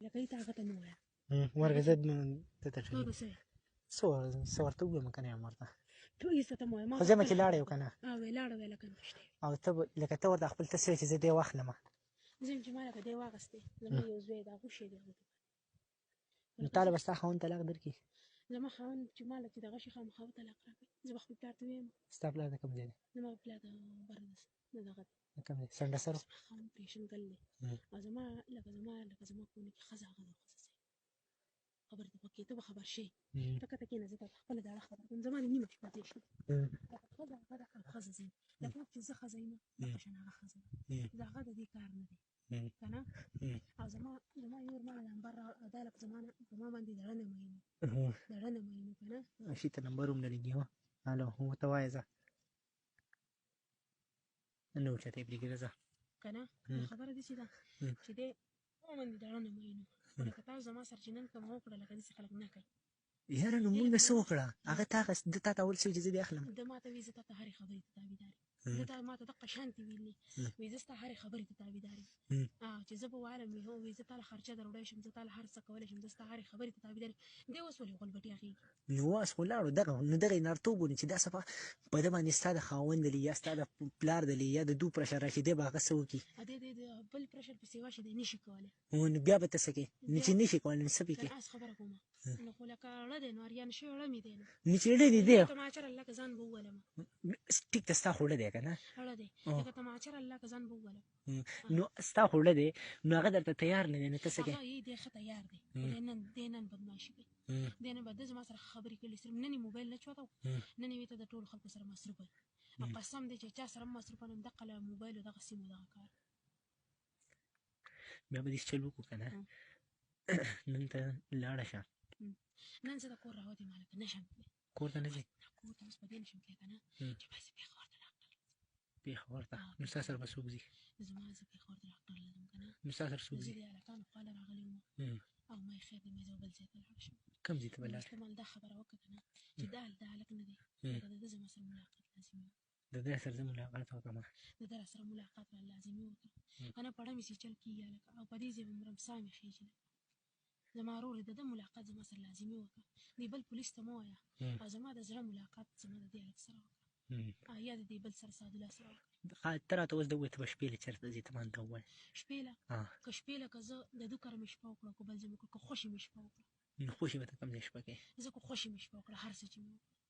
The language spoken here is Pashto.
لکه ته هغه ته مه وایه ورکه زه ته ته تا ته څه وایي څه ورته ووایم که نه یم ورته ټول هېڅ ته مه وایه ما خو ته زه خپل مکې لاړ یو که نه وایي لاړه ویله که نه پشتې او ته به لکه ته ورته خپل ته څه وایې چې زه دې واخلمه زه یم چې ما لکه دی واخیستې زما یو زوی دی هغه شی دی هغه نو تا له به ستا خاوند طلاق درکړي زما خاوند چې ما له چې دغه شي خامخا به طلاق راکړي زه به خپل پلار ته ووایم ستا پلار د کوم ځای دی زما پلار د بره د دغه دی د کوم ځای سنډسر زما خاوند پېشنګل دی او زما کورنۍ کې ښځه هغه ده ښځه خبرې ته پکې ته به خبر شې ته کته کېنه زه تاته خپله د اړه خبره کوم زما د نیمه شپه تېر شي لکه ښځه هغه ده او ښځه زه یم لکه چې زه ښځه یم دغه شان هغه ښځه ده د هغه د دې کار نه دی که نه او زما یور ما له نمبر دا لکه زما باندې د ړنده مین و که نه شي ته نمبر هم نه لګي هو الو ورته وایه ځه نه اوچته یې پرېږدي ځه که نه خبره داسې ده چې دی ما باندې د ړنده مین و لکه تاسو زما سره چې نن کومه وکړه لکه داسې خلک نه کوي یاره نو مونږ څه وکړه هغه ده تا ته اول څه وي چې زه دې اخلم ده ما ته وایي زه تا ته هرې خبرې ته تابعدار یم ده تا ما ته دقه شانتې ویلي وایي زه ستا هرې خبرې ته تابعدار یم چې زه به ویلم وایي زه تا له خرچه دروړی شم زه تا له هر څه کولی شم زه ستا هرې خبرې ته تابعدار یم دی اوس ولې غولبټې اخېږي نو اوس خو لاړو نو دغه یې نارتوب ونیو چې دا صفه په ده باندې ستا د خاوند دی یا ستا د پلار دی یا د دو پرشر راشي دی به هغه څه وکړي دی د بل پرشر پسې واشه دی نشي کولی نو بیا به ته څه کوې نو چې نشي کولی نو څه به یې کوې اس خبره کومه نو خو لکه اړه دی نو اریان شوی اړه مې دی نو چې اړه دې دی تماچر الله که ځان به وولم ټیک ته ستا خو اړه دی که نه اړه دی لکه تماچر الله که ځان به وولم نو ستا خو اړه دی نو هغه درته تیار نه دی نو ته څه کوې هغه دی ښه تیار دی دی نن بدماشي کوي دی نن به ده زما سره خبرې کړي صرف نن یې موبایل نه چوته نن یې ته د ټولو خلکو سره مصروف وي او قسم دی چې چا سره هم مصروفه نه یم دقه له موبایل و دغه سیم و دغه کار بیا به دې چل وکړو که نه نن ته لاړه شه نن زه د کور راوتې ما لکه نه شم تللی کور ته نه ځې کور ته اوس په دې نه شم تللی که نه چې بس پېښور ته ډاکټر پېښور ته نو ستا سره به څوک ځي زه پېښور ته ډاکټر لرم که نه نو ستا سره څوک زه ځي د هلکانو خواله راغلی وم او ما یې خیر دی مې زه بل ځای ته لاړ شم کوم ځای ته به لاړ مال دا خبره وکړه که نه چې دا هلک نه دی لکه د ده زما سره ملاقات لازمي وه د ده سره زه ملاقات وکړم د ده راسره ملاقات را لازمي وکړه که نه په ډمې سي چل کېږي هلکه او په دې ځای به مرم ساه مې خېژي لکه زما ورور د ده ملاقات زما سره لازمي وکړه دی بل پولیس ته مه وایه او زما د زړه ملاقات زما د دې هلک سره وکړه یا د دې بل سره سعدالله سره وکړه ته راته اوس د ووایې ته به شپېله چېرته ځې ته مانه ته ووایه شپېله که شپېله که زه د ده کره مې شپه وکړه که بل ځای مې وکړه که خوښې مې شپه وکړه نو خوشي به ته کوم ځای شپه کوې زه که خوښې مې شپه وکړه هر څه چې مې وکړه